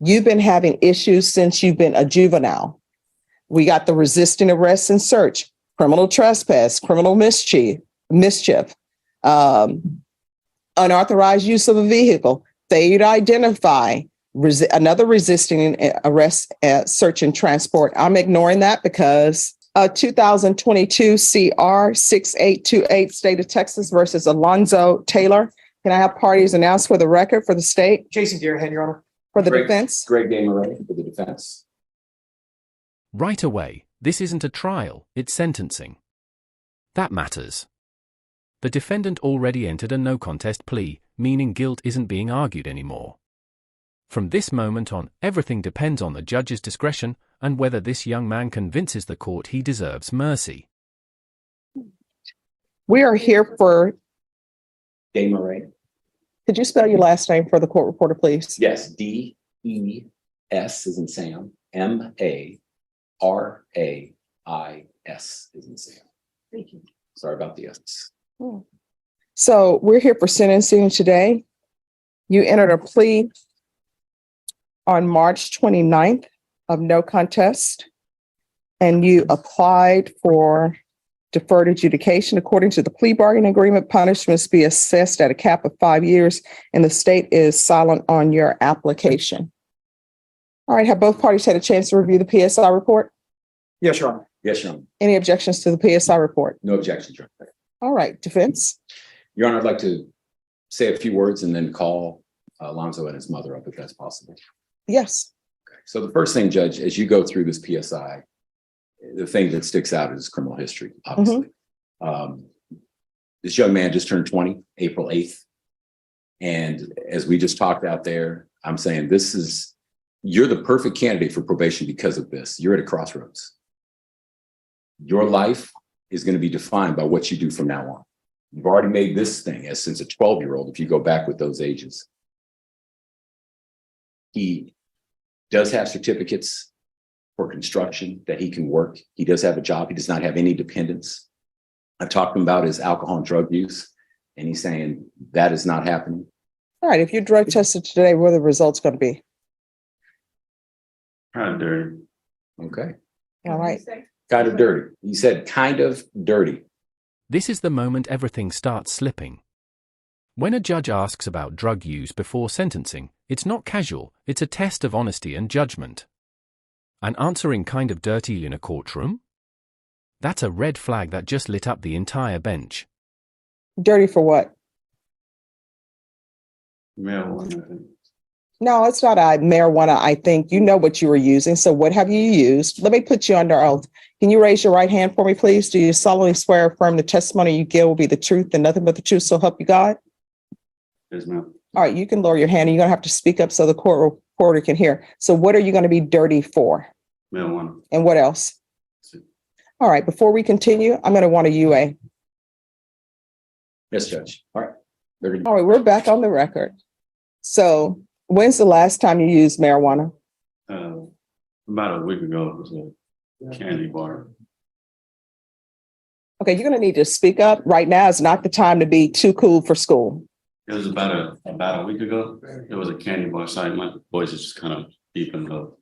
You've been having issues since you've been a juvenile. We got the resisting arrest and search, criminal trespass, criminal mischief, unauthorized use of a vehicle, failure to identify, another resisting arrest, search and transport. I'm ignoring that because 2022 CR 6828, State of Texas versus Alonzo Taylor. Can I have parties announced for the record for the state? Jason Deerhead, Your Honor. For the defense? Greg Gameray for the defense. Right away, this isn't a trial, it's sentencing. That matters. The defendant already entered a no contest plea, meaning guilt isn't being argued anymore. From this moment on, everything depends on the judge's discretion and whether this young man convinces the court he deserves mercy. We are here for... Gameray. Could you spell your last name for the court reporter, please? Yes, DES is in Sam, MARAIS is in Sam. Thank you. Sorry about the S. So we're here for sentencing today. You entered a plea on March 29th of no contest, and you applied for deferred adjudication. According to the plea bargaining agreement, punishments be assessed at a cap of 5 years, and the state is silent on your application. All right, have both parties had a chance to review the PSI report? Yes, Your Honor. Yes, Your Honor. Any objections to the PSI report? No objections, Your Honor. All right, defense. Your Honor, I'd like to say a few words and then call Alonzo and his mother up if that's possible. Yes. Okay. So the first thing, Judge, as you go through this PSI, the thing that sticks out is criminal history, obviously. This young man just turned 20, April 8th. And as we just talked out there, I'm saying you're the perfect candidate for probation because of this. You're at a crossroads. Your life is going to be defined by what you do from now on. You've already made this thing as since a 12-year-old, if you go back with those ages. He does have certificates for construction that he can work. He does have a job. He does not have any dependents. I talked to him about his alcohol and drug use, and he's saying that is not happening. All right, if you're drug tested today, what are the results going to be? Kind of dirty. Okay. All right. Kind of dirty. He said kind of dirty. This is the moment everything starts slipping. When a judge asks about drug use before sentencing, it's not casual, it's a test of honesty and judgment. And answering kind of dirty in a courtroom? That's a red flag that just lit up the entire bench. Dirty for what? Marijuana, I think. No, it's not marijuana. I think you know what you were using. So what have you used? Let me put you under oath. Can you raise your right hand for me, please? Do you solemnly swear or affirm the testimony you give will be the truth and nothing but the truth, so help you God? Yes, ma'am. All right, you can lower your hand and you're going to have to speak up so the court reporter can hear. So what are you going to be dirty for? Marijuana. And what else? All right, before we continue, I'm going to want a UA. Yes, Judge. All right. All right, we're back on the record. So when's the last time you used marijuana? About a week ago, it was a candy bar. Okay, you're going to need to speak up. Right now is not the time to be too cool for school. It was about a week ago. It was a candy bar site. My voice is just kind of deep and low.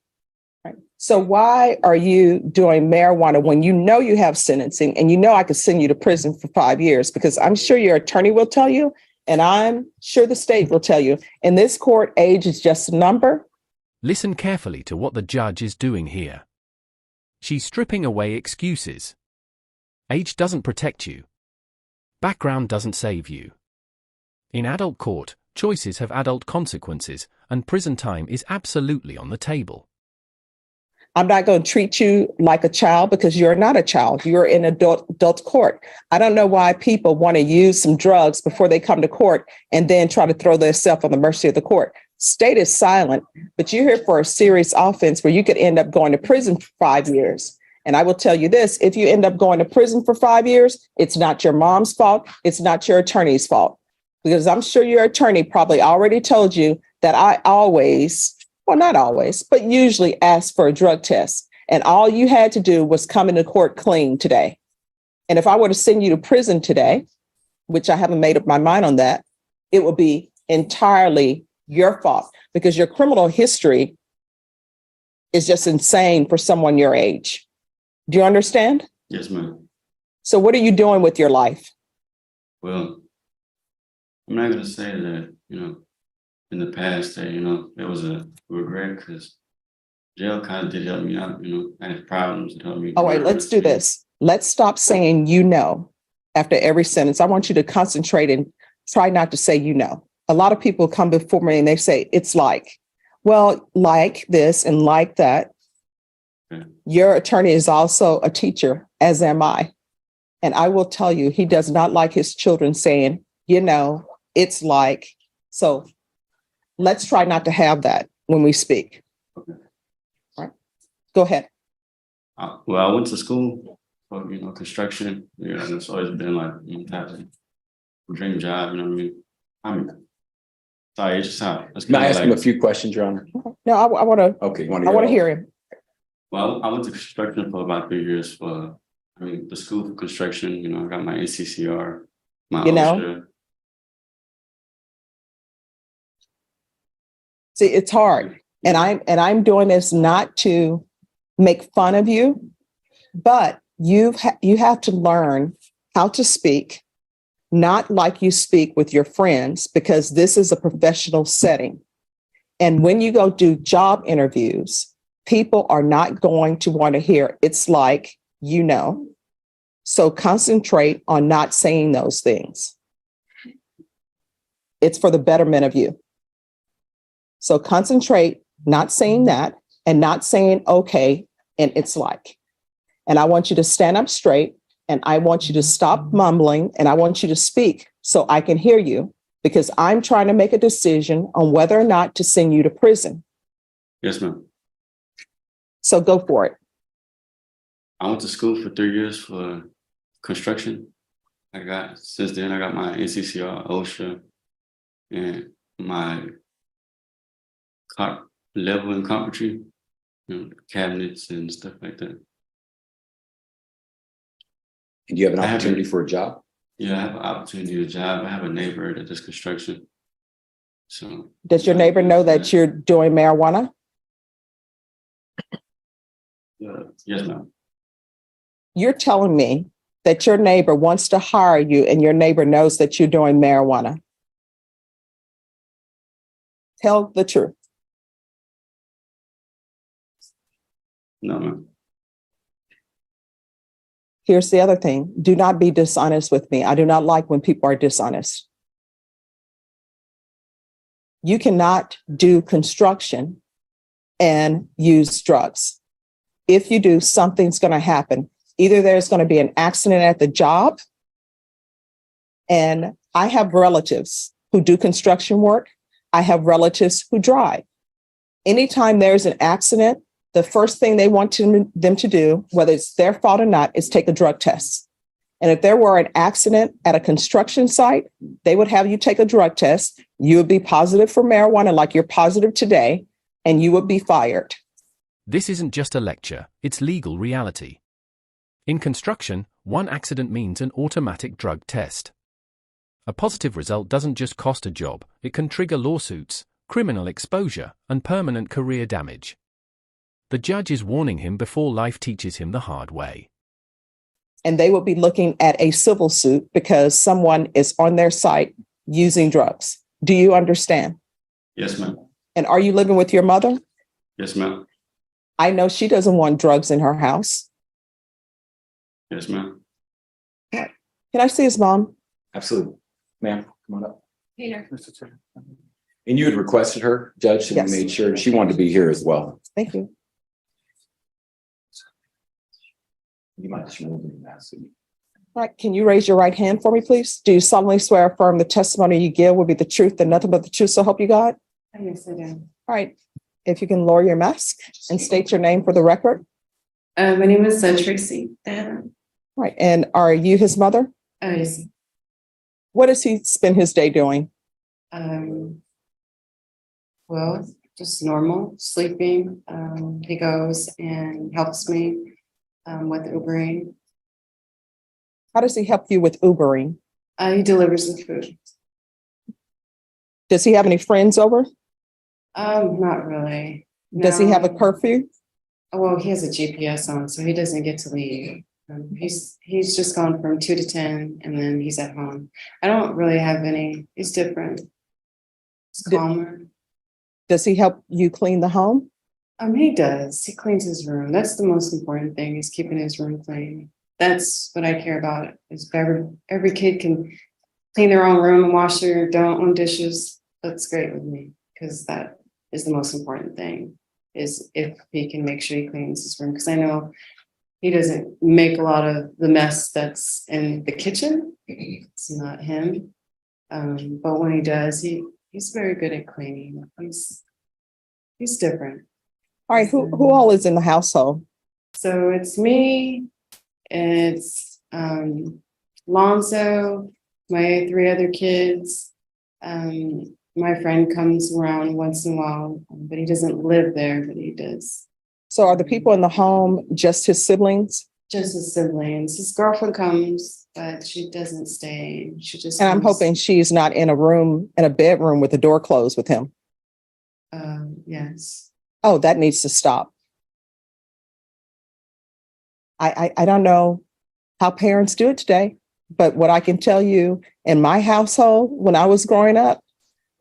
Right. So why are you doing marijuana when you know you have sentencing and you know I could send you to prison for 5 years? Because I'm sure your attorney will tell you, and I'm sure the state will tell you, in this court, age is just a number. Listen carefully to what the judge is doing here. She's stripping away excuses. Age doesn't protect you. Background doesn't save you. In adult court, choices have adult consequences, and prison time is absolutely on the table. I'm not going to treat you like a child because you're not a child. You're in adult court. I don't know why people want to use some drugs before they come to court and then try to throw themselves on the mercy of the court. State is silent, but you're here for a serious offense where you could end up going to prison for 5 years. And I will tell you this, if you end up going to prison for 5 years, it's not your mom's fault. It's not your attorney's fault. Because I'm sure your attorney probably already told you that I always, well, not always, but usually ask for a drug test. And all you had to do was come into court clean today. And if I were to send you to prison today, which I haven't made up my mind on that, it would be entirely your fault because your criminal history is just insane for someone your age. Do you understand? Yes, ma'am. So what are you doing with your life? Well, I'm not gonna say that, in the past that, it was a regret because jail kind of did help me out, I had problems and helped me. Oh, wait, let's do this. Let's stop saying you know after every sentence. I want you to concentrate and try not to say you know. A lot of people come before me and they say, it's like, well, like this and like that. Okay. Your attorney is also a teacher, as am I. And I will tell you, he does not like his children saying, it's like. So let's try not to have that when we speak. Okay. All right. Go ahead. Well, I went to school for, construction. It's always been like a dream job, you know what I mean? Sorry, it's just how. Can I ask him a few questions, Your Honor? No, I want to. Okay, you want I want to hear him. Well, I went to construction for about 3 years the school for construction, I got my NCCR, my OSHA. See, it's hard. And I'm doing this not to make fun of you, but you have to learn how to speak, not like you speak with your friends, because this is a professional setting. And when you go do job interviews, people are not going to want to hear it's like, So concentrate on not saying those things. It's for the betterment of you. So concentrate, not saying that and not saying, okay, and it's like. And I want you to stand up straight and I want you to stop mumbling and I want you to speak so I can hear you because I'm trying to make a decision on whether or not to send you to prison. Yes, ma'am. So go for it. I went to school for 3 years for construction. Since then, I got my NCCR, OSHA, and my level in carpentry, cabinets and stuff like that. And do you have an opportunity for a job? Yeah, I have an opportunity to job. I have a neighbor that does construction. So does your neighbor know that you're doing marijuana? Yes, ma'am. You're telling me that your neighbor wants to hire you and your neighbor knows that you're doing marijuana. Tell the truth. No, ma'am. Here's the other thing. Do not be dishonest with me. I do not like when people are dishonest. You cannot do construction and use drugs. If you do, something's going to happen. Either there's going to be an accident at the job, and I have relatives who do construction work. I have relatives who drive. Anytime there's an accident, the first thing they want them to do, whether it's their fault or not, is take a drug test. And if there were an accident at a construction site, they would have you take a drug test. You would be positive for marijuana like you're positive today, and you would be fired. This isn't just a lecture, it's legal reality. In construction, one accident means an automatic drug test. A positive result doesn't just cost a job, it can trigger lawsuits, criminal exposure, and permanent career damage. The judge is warning him before life teaches him the hard way. And they will be looking at a civil suit because someone is on their site using drugs. Do you understand? Yes, ma'am. And are you living with your mother? Yes, ma'am. I know she doesn't want drugs in her house. Yes, ma'am. Can I see his mom? Absolutely. Ma'am, come on up. Peter. And you had requested her, Judge, so Yes. we made sure she wanted to be here as well. Thank you. You might just remove the mask. All right, can you raise your right hand for me, please? Do you solemnly swear or affirm the testimony you give will be the truth and nothing but the truth, so help you God? Yes, I do. All right, if you can lower your mask and state your name for the record. My name is Tracy. All right, and are you his mother? Yes. What does he spend his day doing? Well, just normal, sleeping. He goes and helps me with Ubering. How does he help you with Ubering? He delivers the food. Does he have any friends over? Not really. Does he have a No. curfew? Well, he has a GPS on, so he doesn't get to leave. He's just gone from 2 to 10, and then he's at home. I don't really have any. He's different. It's Did- calmer. Does he help you clean the home? He does. He cleans his room. That's the most important thing, is keeping his room clean. That's what I care about. Is every kid can clean their own room and wash their own dishes. That's great with me, because that is the most important thing. Is if he can make sure he cleans his room, because I know he doesn't make a lot of the mess that's in the kitchen. It's not him. But when he does, he's very good at cleaning. He's different. All right, who all is in the household? So it's me, it's Lonzo, my 3 other kids. My friend comes around once in a while, but he doesn't live there, but he does. So are the people in the home just his siblings? Just his siblings. His girlfriend comes, but she doesn't stay. She just And I'm comes. hoping she's not in a bedroom with the door closed with him. Yes. Oh, that needs to stop. I don't know how parents do it today, but what I can tell you, in my household, when I was growing up,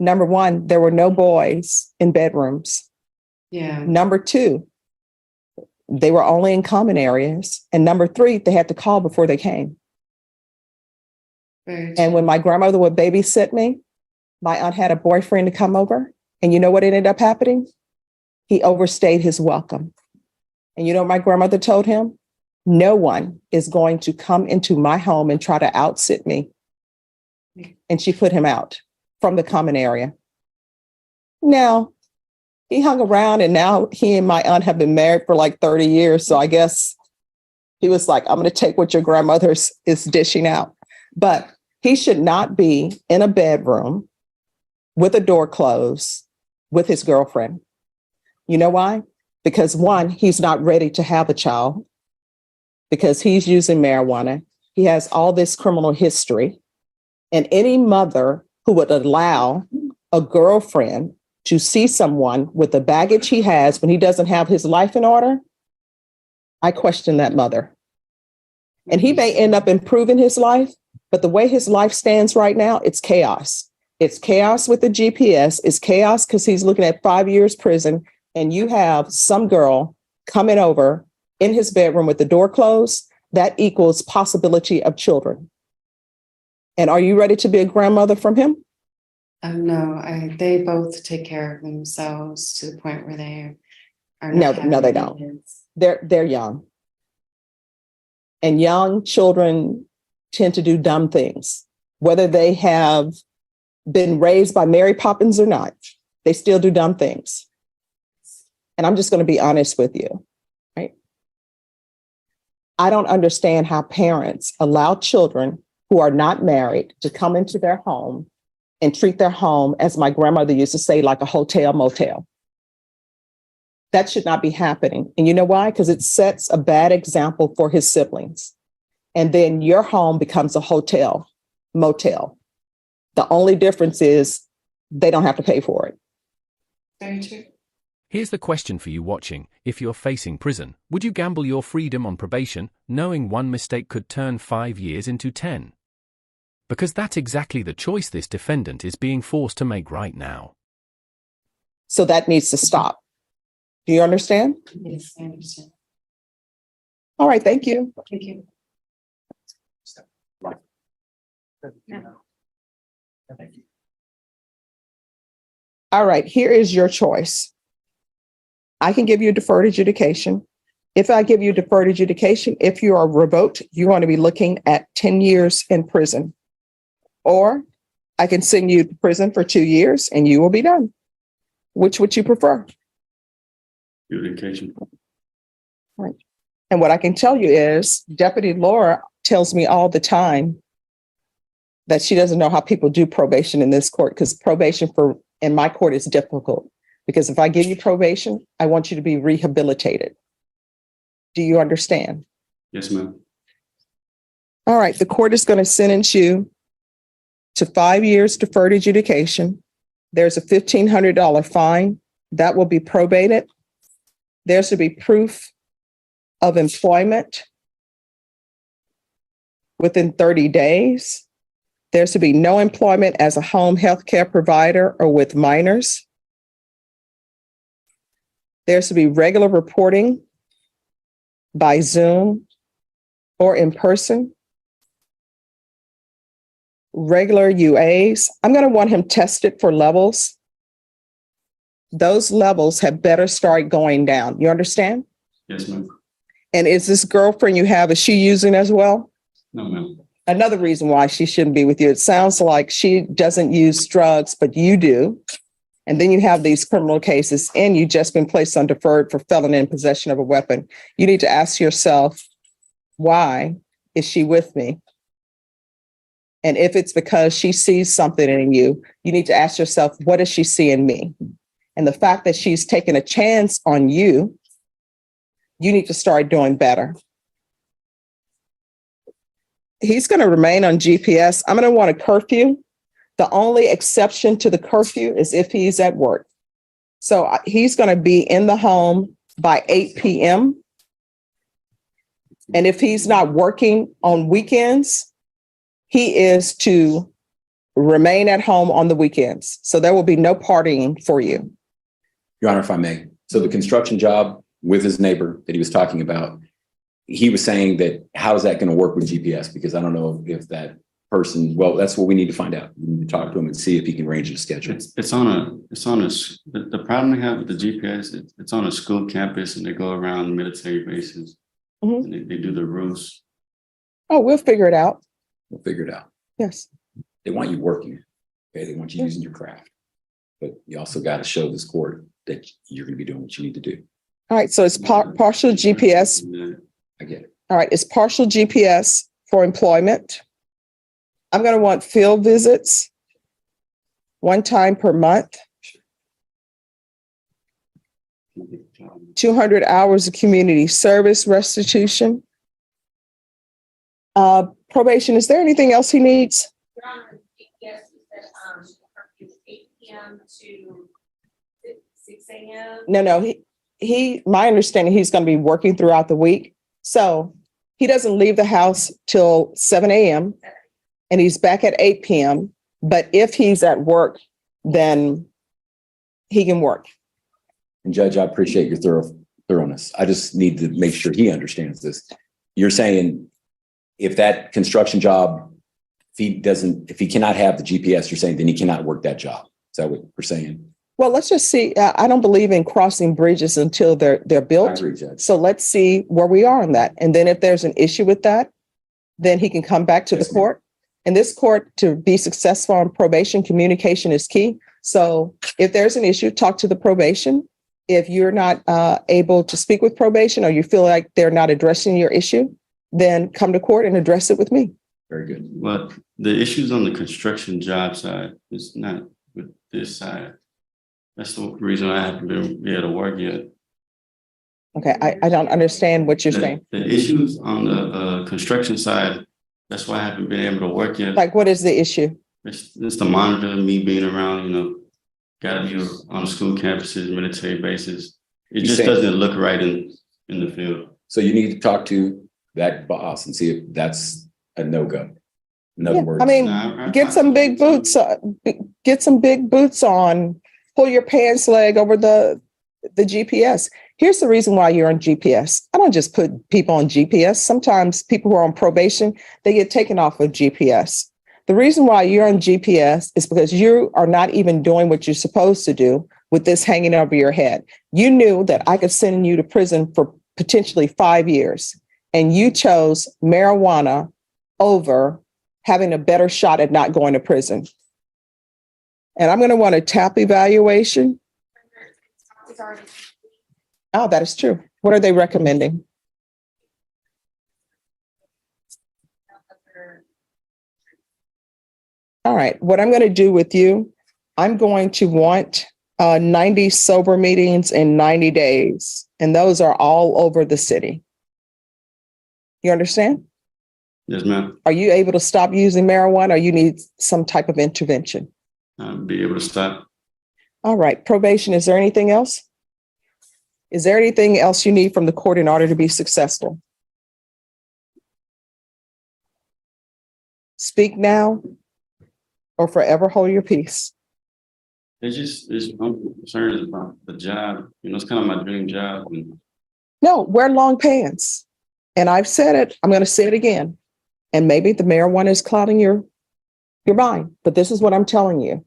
number one, there were no boys in bedrooms. Yeah. Number two, they were only in common areas. And number three, they had to call before they came. Very And when my grandmother would babysit me, my aunt had a boyfriend to come over. And you know what ended up happening? He overstayed his welcome. And you know what my grandmother told him? No one is going to come into my home and try to outsit me. And she put him out from the common area. Now, he hung around, and now he and my aunt have been married for like 30 years. So I guess he was like, I'm going to take what your grandmother is dishing out. But he should not be in a bedroom with a door closed with his girlfriend. You know why? Because one, he's not ready to have a child because he's using marijuana. He has all this criminal history. And any mother who would allow a girlfriend to see someone with the baggage he has when he doesn't have his life in order, I question that mother. And he may end up improving his life, but the way his life stands right now, it's chaos. It's chaos with the GPS. It's chaos because he's looking at 5 years prison, and you have some girl coming over in his bedroom with the door closed. That equals possibility of children. And are you ready to be a grandmother from him? No, they both take care of themselves to the point where they are No, not no, they having don't. kids. They're young. And young children tend to do dumb things, whether they have been raised by Mary Poppins or not. They still do dumb things. And I'm just going to be honest with you, right? I don't understand how parents allow children who are not married to come into their home and treat their home, as my grandmother used to say, like a hotel motel. That should not be happening. And you know why? Because it sets a bad example for his siblings. And then your home becomes a hotel motel. The only difference is they don't have to pay for it. Very true. Here's the question for you watching. If you're facing prison, would you gamble your freedom on probation, knowing one mistake could turn 5 years into 10? Because that's exactly the choice this defendant is being forced to make right now. So that needs to stop. Do you understand? Yes, I understand. All right, thank you. Thank you. Thank you. All right, here is your choice. I can give you deferred adjudication. If I give you deferred adjudication, if you are revoked, you're going to be looking at 10 years in prison. Or I can send you to prison for 2 years and you will be done. Which would you prefer? Adjudication. And what I can tell you is Deputy Laura tells me all the time that she doesn't know how people do probation in this court, because probation in my court is difficult. Because if I give you probation, I want you to be rehabilitated. Do you understand? Yes, ma'am. All right, the court is going to sentence you to 5 years deferred adjudication. There's a $1,500 fine That will be probated. There should be proof of employment within 30 days. There should be no employment as a home health care provider or with minors. There should be regular reporting by Zoom or in person. Regular UAs. I'm going to want him tested for levels. Those levels have better start going down. You understand? Yes, ma'am. And is this girlfriend you have, is she using as well? No, ma'am. Another reason why she shouldn't be with you. It sounds like she doesn't use drugs, but you do. And then you have these criminal cases and you've just been placed on deferred for felony in possession of a weapon. You need to ask yourself, why is she with me? And if it's because she sees something in you, you need to ask yourself, what does she see in me? And the fact that she's taken a chance on you, you need to start doing better. He's going to remain on GPS. I'm going to want a curfew. The only exception to the curfew is if he's at work. So he's going to be in the home by 8 p.m. And if he's not working on weekends, he is to remain at home on the weekends. So there will be no partying for you. Your Honor, if I may. So the construction job with his neighbor that he was talking about, he was saying that how is that going to work with GPS? Because I don't know if that person, well, that's what we need to find out. We need to talk to him and see if he can arrange a schedule. The problem they have with the GPS, it's on a school campus and they go around military bases. Mhm. And they do the routes. Oh, we'll figure it out. We'll figure it out. Yes. They want you working. Okay, they want you using your craft. But you also got to show this court that you're going to be doing what you need to do. All right. So it's partial GPS. I get it. All right. It's partial GPS for employment. I'm going to want field visits 1 time per month, 200 hours of community service restitution. Probation. Is there anything else he needs? Your Honor, yes, you said, curfew is 8 p.m. to 6 a.m. No, my understanding, he's going to be working throughout the week. So he doesn't leave the house till 7 a.m. and he's back at 8 p.m. But if he's at work, then he can work. And Judge, I appreciate your thoroughness. I just need to make sure he understands this. You're saying if that construction job, if he cannot have the GPS, you're saying then he cannot work that job. Is that what we're saying? Well, let's just see. I don't believe in crossing bridges until they're I built. agree, Judge. So let's see where we are on that. And then if there's an issue with that, then he can come back to Yes, the court. In this court, to be successful on probation, communication is key. So if there's an issue, talk to the probation. If you're not able to speak with probation or you feel like they're not addressing your issue, then come to court and address it with me. Very good. But the issues on the construction job side is not with this side. That's the reason I haven't been able to work yet. Okay, I don't understand what you're saying. The issues on the construction side, that's why I haven't been able to work yet. Like, what is the issue? It's the monitor, me being around, gotta be on school campuses, military bases. It You just saying- doesn't look right in the field. So you need to talk to that boss and see if that's a no-go. In other Yeah, words, I mean, Nah, get some big boots. Get some big boots on. Pull your pants leg over the GPS. Here's the reason why you're on GPS. I don't just put people on GPS. Sometimes people who are on probation, they get taken off of GPS. The reason why you're on GPS is because you are not even doing what you're supposed to do with this hanging over your head. You knew that I could send you to prison for potentially 5 years, and you chose marijuana over having a better shot at not going to prison. And I'm going to want a TAP evaluation. It's already Oh, that is true. What are they recommending? All right. What I'm going to do with you, I'm going to want 90 sober meetings in 90 days. And those are all over the city. You understand? Yes, ma'am. Are you able to stop using marijuana or you need some type of intervention? Be able to stop. All right, probation, is there anything else? Is there anything else you need from the court in order to be successful? Speak now or forever hold your peace. I'm concerned about the job. You know, it's kind of my dream job. And No, wear long pants. And I've said it, I'm going to say it again. And maybe the marijuana is clouding your mind, but this is what I'm telling you.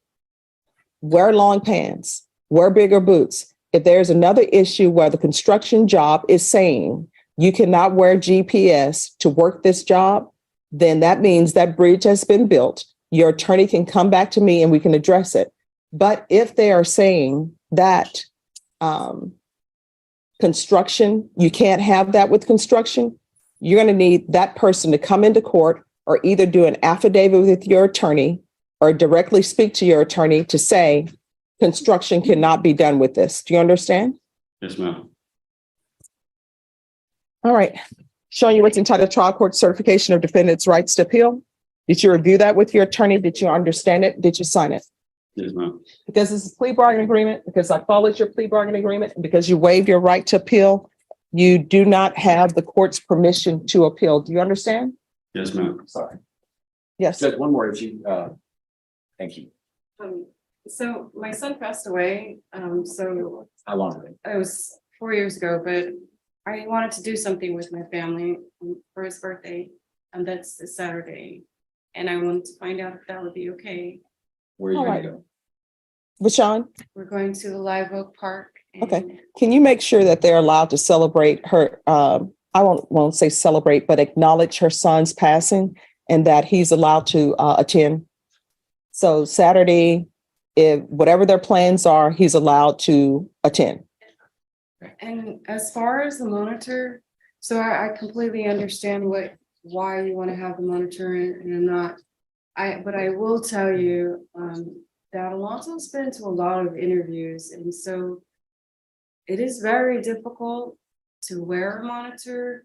Wear long pants, wear bigger boots. If there's another issue where the construction job is saying you cannot wear GPS to work this job, then that means that bridge has been built. Your attorney can come back to me and we can address it. But if they are saying that construction, you can't have that with construction, you're going to need that person to come into court or either do an affidavit with your attorney or directly speak to your attorney to say construction cannot be done with this. Do you understand? yes, ma'am. All right. Showing you what's entitled trial court certification of defendant's rights to appeal. Did you review that with your attorney? Did you understand it? Did you sign it? Yes, ma'am. Because this is a plea bargaining agreement, because I followed your plea bargaining agreement, and because you waived your right to appeal, you do not have the court's permission to appeal. Do you understand? Yes, ma'am. Sorry. Yes. Judge, one more if you, thank you. So my son passed away, so How long ago? it was 4 years ago, but I wanted to do something with my family for his birthday, and that's this Saturday. And I wanted to find out if that would be okay. Where are you All gonna right. go? Vashawn, We're going to the Live Oak Park. and- Okay. Can you make sure that they're allowed to celebrate her, I won't say celebrate, but acknowledge her son's passing and that he's allowed to attend? So Saturday, if whatever their plans are, he's allowed to attend. And as far as the monitor, so I completely understand why you want to have the monitor and I'm not. But I will tell you, that Alonso's been to a lot of interviews, and so it is very difficult to wear a monitor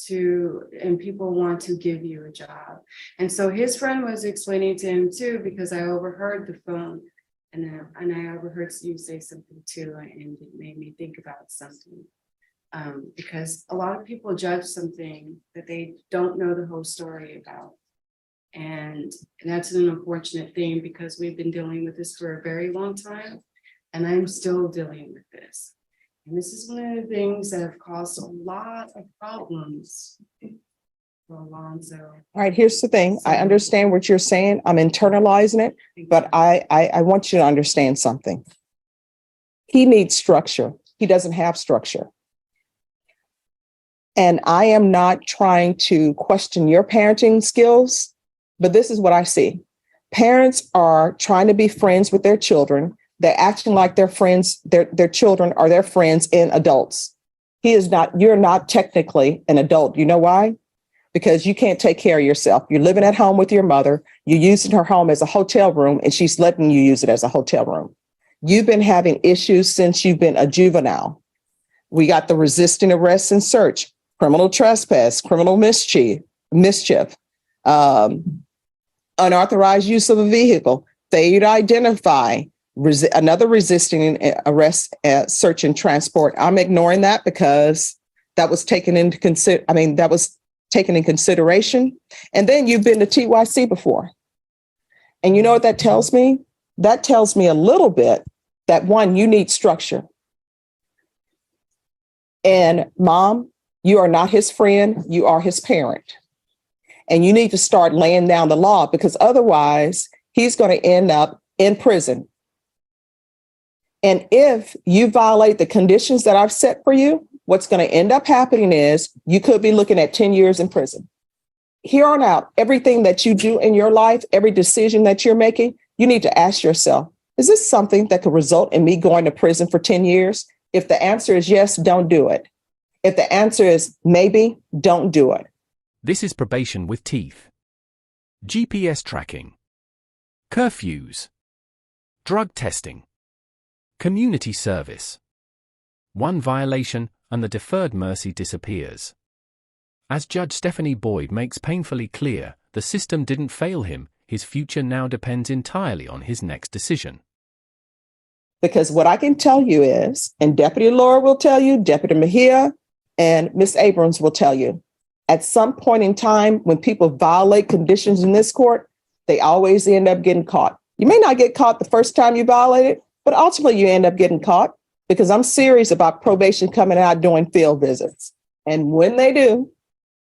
and people want to give you a job. And so his friend was explaining to him too, because I overheard the phone and I overheard you say something too, and it made me think about something. Because a lot of people judge something that they don't know the whole story about. And that's an unfortunate thing because we've been dealing with this for a very long time, and I'm still dealing with this. And this is one of the things that have caused a lot of problems for Alonso. All right, here's the thing. I understand what you're saying. I'm internalizing it, but I want you to understand something. He needs structure. He doesn't have structure. And I am not trying to question your parenting skills, but this is what I see. Parents are trying to be friends with their children. They're acting like their friends, their children are their friends and adults. He is not, you're not technically an adult. You know why? Because you can't take care of yourself. You're living at home with your mother. You're using her home as a hotel room, and she's letting you use it as a hotel room. You've been having issues since you've been a juvenile. We got the resisting arrest and search, criminal trespass, criminal mischief, unauthorized use of a vehicle, failure to identify, another resisting arrest, search and transport. I'm ignoring that because that was taken into taken in consideration. And then you've been to TYC before. And you know what that tells me? That tells me a little bit that one, you need structure. And mom, you are not his friend, you are his parent. And you need to start laying down the law because otherwise he's going to end up in prison. And if you violate the conditions that I've set for you, what's going to end up happening is you could be looking at 10 years in prison. Here on out, everything that you do in your life, every decision that you're making, you need to ask yourself, is this something that could result in me going to prison for 10 years? If the answer is yes, don't do it. If the answer is maybe, don't do it. This is probation with teeth. GPS tracking. Curfews. Drug testing. Community service. One violation and the deferred mercy disappears. As Judge Stephanie Boyd makes painfully clear, the system didn't fail him, his future now depends entirely on his next decision. Because what I can tell you is, and Deputy Laura will tell you, Deputy Mejia and Miss Abrams will tell you, at some point in time, when people violate conditions in this court, they always end up getting caught. You may not get caught the first time you violate it, but ultimately you end up getting caught, because I'm serious about probation coming out doing field visits. And when they do,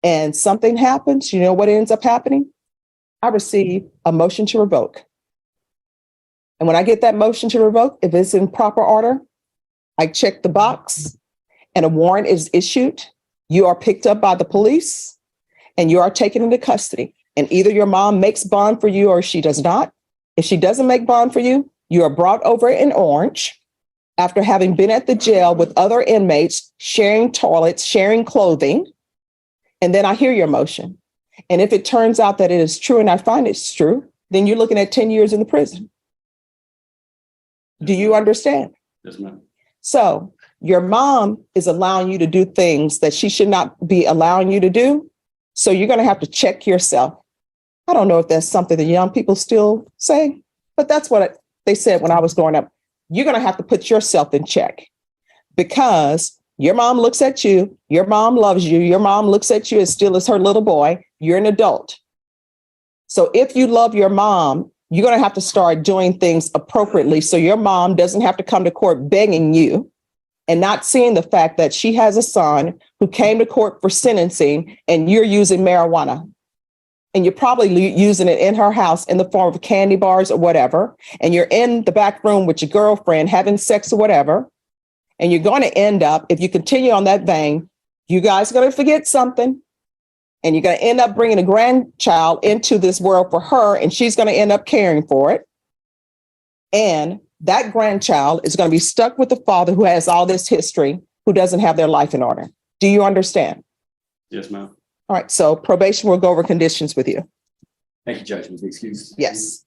and something happens, you know what ends up happening? I receive a motion to revoke. And when I get that motion to revoke, if it's in proper order, I check the box and a warrant is issued. You are picked up by the police and you are taken into custody. And either your mom makes bond for you or she does not. If she doesn't make bond for you, you are brought over in orange after having been at the jail with other inmates, sharing toilets, sharing clothing. And then I hear your motion. And if it turns out that it is true and I find it's true, then you're looking at 10 years in the prison. Do you understand? Yes, ma'am. So your mom is allowing you to do things that she should not be allowing you to do. So you're going to have to check yourself. I don't know if that's something that young people still say, but that's what they said when I was growing up. You're going to have to put yourself in check, because your mom looks at you. Your mom loves you. Your mom looks at you as still as her little boy. You're an adult. So if you love your mom, you're going to have to start doing things appropriately so your mom doesn't have to come to court begging you and not seeing the fact that she has a son who came to court for sentencing and you're using marijuana. And you're probably using it in her house in the form of candy bars or whatever. And you're in the back room with your girlfriend having sex or whatever. And you're going to end up, if you continue on that vein, you guys are going to forget something. And you're going to end up bringing a grandchild into this world for her, and she's going to end up caring for it. And that grandchild is going to be stuck with the father who has all this history, who doesn't have their life in order. Do you understand? Yes, ma'am. All right. So probation will go over conditions with you. Thank you, Judge. With the excuse. Yes.